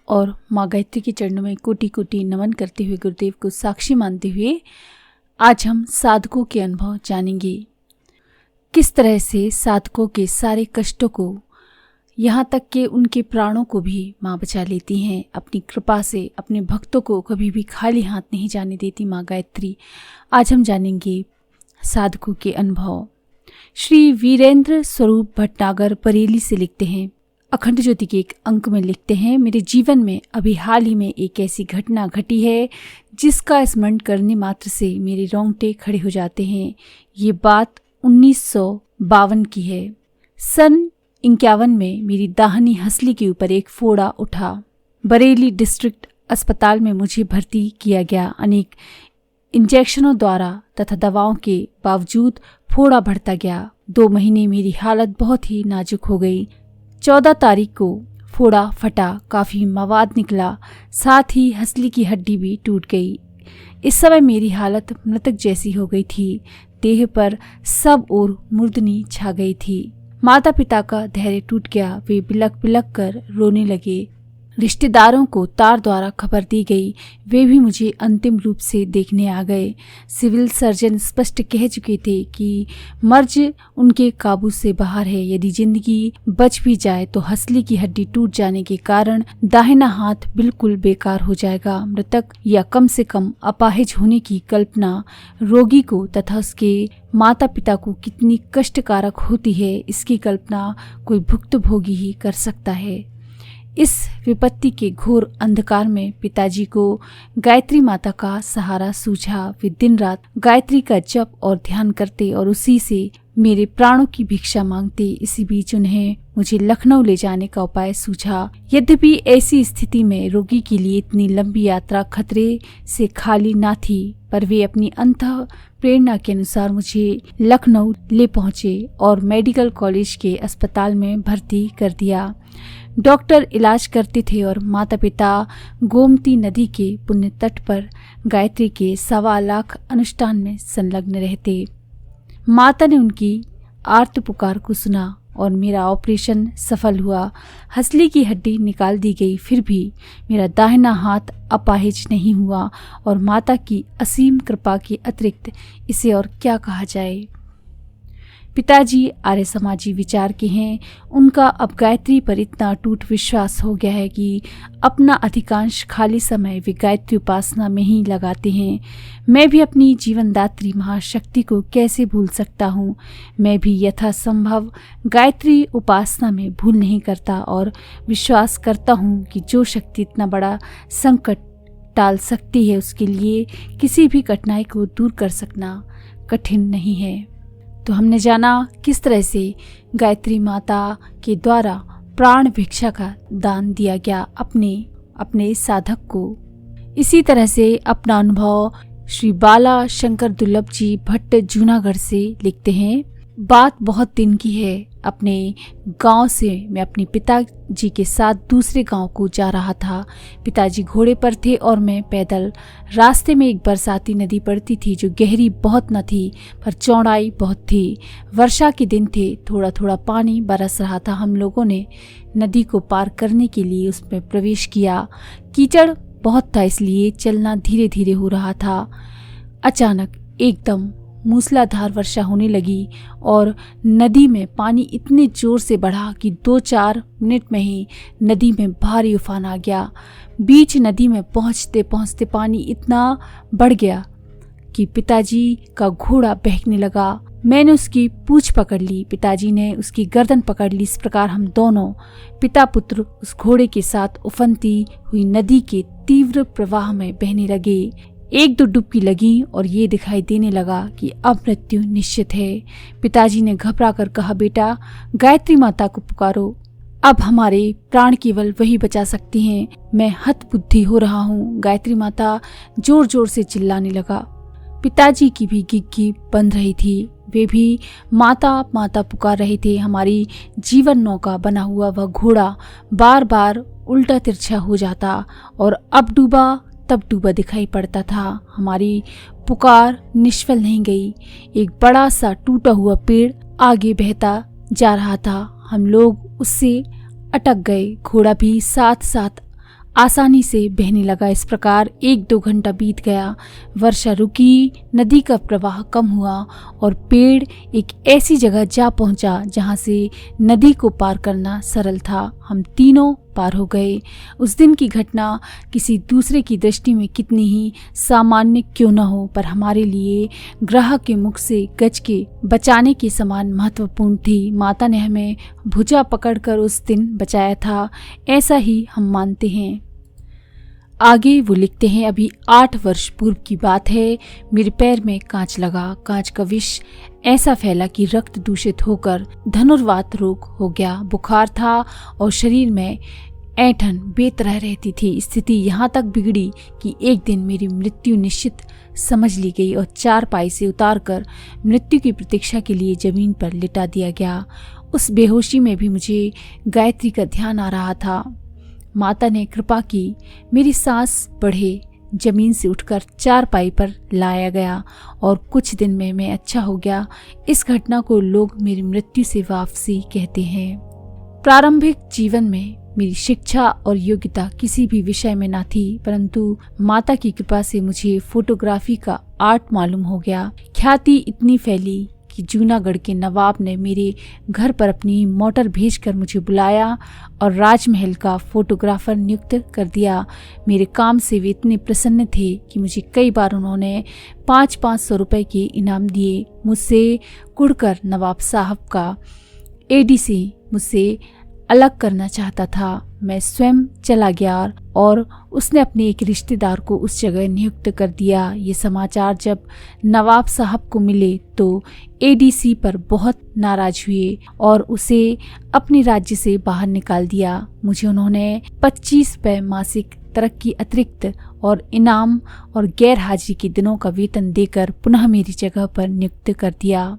और माँ गायत्री के चरणों में कोटि कोटि नमन करते हुए, गुरुदेव को साक्षी मानते हुए आज हम साधकों के अनुभव जानेंगे। किस तरह से साधकों के सारे कष्टों को, यहाँ तक कि उनके प्राणों को भी माँ बचा लेती हैं। अपनी कृपा से अपने भक्तों को कभी भी खाली हाथ नहीं जाने देती माँ गायत्री। आज हम जानेंगे साधकों के अनुभव। श्री वीरेंद्र स्वरूप भटनागर बरेली से लिखते हैं, अखंड ज्योति के एक अंक में लिखते हैं, मेरे जीवन में अभी हाल ही में एक ऐसी घटना घटी है जिसका स्मरण करने मात्र से मेरे रोंगटे खड़े हो जाते हैं। ये बात 1952 की है। सन 51 में मेरी दाहिनी हंसली के ऊपर एक फोड़ा उठा। बरेली डिस्ट्रिक्ट अस्पताल में मुझे भर्ती किया गया। अनेक इंजेक्शनों द्वारा तथा दवाओं के बावजूद फोड़ा बढ़ता गया। 2 महीने मेरी हालत बहुत ही नाजुक हो गई। 14 तारीख को फोड़ा फटा, काफी मवाद निकला, साथ ही हंसली की हड्डी भी टूट गई। इस समय मेरी हालत मृतक जैसी हो गई थी। देह पर सब ओर मुर्दनी छा गई थी। माता पिता का धैर्य टूट गया। वे बिलक बिलक कर रोने लगे। रिश्तेदारों को तार द्वारा खबर दी गई। वे भी मुझे अंतिम रूप से देखने आ गए। सिविल सर्जन स्पष्ट कह चुके थे कि मर्ज उनके काबू से बाहर है। यदि जिंदगी बच भी जाए तो हंसली की हड्डी टूट जाने के कारण दाहिना हाथ बिल्कुल बेकार हो जाएगा। मृतक या कम से कम अपाहिज होने की कल्पना रोगी को तथा उसके माता पिता को कितनी कष्टकारक होती है, इसकी कल्पना कोई भुक्तभोगी ही कर सकता है। इस विपत्ति के घोर अंधकार में पिताजी को गायत्री माता का सहारा सूझा। वे दिन रात गायत्री का जप और ध्यान करते और उसी से मेरे प्राणों की भिक्षा मांगते। इसी बीच उन्हें मुझे लखनऊ ले जाने का उपाय सूझा। यद्यपि ऐसी स्थिति में रोगी के लिए इतनी लंबी यात्रा खतरे से खाली ना थी, पर वे अपनी अंतः प्रेरणा के अनुसार मुझे लखनऊ ले पहुंचे और मेडिकल कॉलेज के अस्पताल में भर्ती कर दिया। डॉक्टर इलाज करते थे और माता पिता गोमती नदी के पुण्य तट पर गायत्री के 1.25 लाख अनुष्ठान में संलग्न रहते। माता ने उनकी आर्त पुकार को सुना और मेरा ऑपरेशन सफल हुआ। हंसली की हड्डी निकाल दी गई, फिर भी मेरा दाहिना हाथ अपाहिज नहीं हुआ और माता की असीम कृपा के अतिरिक्त इसे और क्या कहा जाए। पिताजी आर्य समाजी विचार के हैं। उनका अब गायत्री पर इतना अटूट विश्वास हो गया है कि अपना अधिकांश खाली समय वे गायत्री उपासना में ही लगाते हैं। मैं भी अपनी जीवनदात्री महाशक्ति को कैसे भूल सकता हूँ। मैं भी यथासंभव गायत्री उपासना में भूल नहीं करता और विश्वास करता हूँ कि जो शक्ति इतना बड़ा संकट टाल सकती है, उसके लिए किसी भी कठिनाई को दूर कर सकना कठिन नहीं है। तो हमने जाना किस तरह से गायत्री माता के द्वारा प्राण भिक्षा का दान दिया गया अपने साधक को। इसी तरह से अपना अनुभव श्री बाला शंकर दुर्लभ जी भट्ट जूनागढ़ से लिखते हैं, बात बहुत दिन की है। अपने गांव से मैं अपने पिताजी के साथ दूसरे गांव को जा रहा था। पिताजी घोड़े पर थे और मैं पैदल। रास्ते में एक बरसाती नदी पड़ती थी जो गहरी बहुत न थी पर चौड़ाई बहुत थी। वर्षा के दिन थे, थोड़ा थोड़ा पानी बरस रहा था। हम लोगों ने नदी को पार करने के लिए उसमें प्रवेश किया। कीचड़ बहुत था, इसलिए चलना धीरे धीरे हो रहा था। अचानक एकदम मूसलाधार वर्षा होने लगी और नदी में पानी इतने जोर से बढ़ा कि 2-4 मिनट में ही नदी में भारी उफान आ गया। बीच नदी में पहुंचते पहुंचते पानी इतना बढ़ गया कि पिताजी का घोड़ा बहकने लगा। मैंने उसकी पूंछ पकड़ ली, पिताजी ने उसकी गर्दन पकड़ ली। इस प्रकार हम दोनों पिता पुत्र उस घोड़े के साथ उफनती हुई नदी के तीव्र प्रवाह में बहने लगे। 1-2 डुबकी लगी और ये दिखाई देने लगा कि अब मृत्यु निश्चित है। पिताजी ने घबरा कर कहा, बेटा गायत्री माता को पुकारो, अब हमारे प्राण केवल वही बचा सकती हैं। मैं हतबुद्धि हो रहा हूँ। गायत्री माता जोर जोर से चिल्लाने लगा। पिताजी की भी गिग्गी बंध रही थी। वे भी माता माता पुकार रहे थे। हमारी जीवन नौका बना हुआ वह घोड़ा बार बार उल्टा तिरछा हो जाता और अब डूबा तब डूबा दिखाई पड़ता था। हमारी पुकार निष्फल नहीं गई। एक बड़ा सा टूटा हुआ पेड़ आगे बहता जा रहा था। हम लोग उससे अटक गए। घोड़ा भी साथ साथ आसानी से बहने लगा। इस प्रकार 1-2 घंटा बीत गया। वर्षा रुकी, नदी का प्रवाह कम हुआ और पेड़ एक ऐसी जगह जा पहुंचा जहां से नदी को पार करना सरल था। हम तीनों पार हो गए। उस दिन की घटना किसी दूसरे की दृष्टि में कितनी ही सामान्य क्यों न हो, पर हमारे लिए ग्राह के मुख से गज के बचाने के समान महत्वपूर्ण थी। माता ने हमें भुजा पकड़कर उस दिन बचाया था, ऐसा ही हम मानते हैं। आगे वो लिखते हैं, अभी 8 वर्ष पूर्व की बात है। मेरे पैर में कांच लगा। कांच का विष ऐसा फैला कि रक्त दूषित होकर धनुर्वात रोग हो गया। बुखार था और शरीर में ऐंठन बेतरह रहती थी। स्थिति यहाँ तक बिगड़ी कि एक दिन मेरी मृत्यु निश्चित समझ ली गई और 4 पाई से उतारकर मृत्यु की प्रतीक्षा के लिए जमीन पर लिटा दिया गया। उस बेहोशी में भी मुझे गायत्री का ध्यान आ रहा था। माता ने कृपा की, मेरी सांस बढ़े। जमीन से उठकर 4 पाई पर लाया गया और कुछ दिन में मैं अच्छा हो गया। इस घटना को लोग मेरी मृत्यु से वापसी कहते हैं। प्रारंभिक जीवन में मेरी शिक्षा और योग्यता किसी भी विषय में ना थी, परंतु माता की कृपा से मुझे फोटोग्राफी का आर्ट मालूम हो गया। ख्याति इतनी फैली कि जूनागढ़ के नवाब ने मेरे घर पर अपनी मोटर भेजकर मुझे बुलाया और राजमहल का फोटोग्राफर नियुक्त कर दिया। मेरे काम से वे इतने प्रसन्न थे कि मुझे कई बार उन्होंने 500 रुपए के इनाम दिए। मुझसे कुड़कर नवाब साहब का एडीसी मुझसे अलग करना चाहता था। मैं स्वयं चला गया और उसने अपने एक रिश्तेदार को उस जगह नियुक्त कर दिया। ये समाचार जब नवाब साहब को मिले तो एडीसी पर बहुत नाराज हुए और उसे अपने राज्य से बाहर निकाल दिया। मुझे उन्होंने 25 रुपए मासिक तरक्की अतिरिक्त और इनाम और गैर हाजिरी के दिनों का वेतन देकर पुनः मेरी जगह पर नियुक्त कर दिया।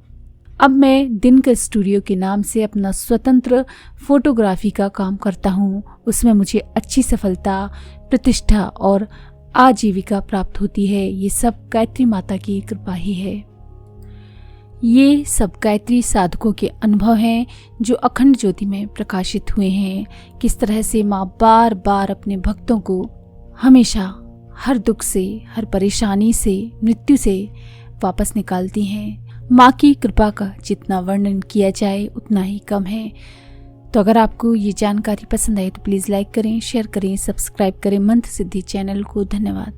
अब मैं दिनकर स्टूडियो के नाम से अपना स्वतंत्र फोटोग्राफी का काम करता हूँ। उसमें मुझे अच्छी सफलता, प्रतिष्ठा और आजीविका प्राप्त होती है। ये सब गायत्री माता की कृपा ही है। ये सब गायत्री साधकों के अनुभव हैं जो अखंड ज्योति में प्रकाशित हुए हैं। किस तरह से माँ बार बार अपने भक्तों को हमेशा हर दुख से, हर परेशानी से, मृत्यु से वापस निकालती हैं। माँ की कृपा का जितना वर्णन किया जाए उतना ही कम है। तो अगर आपको ये जानकारी पसंद आए तो प्लीज़ लाइक करें, शेयर करें, सब्सक्राइब करें मंत्र सिद्धि चैनल को। धन्यवाद।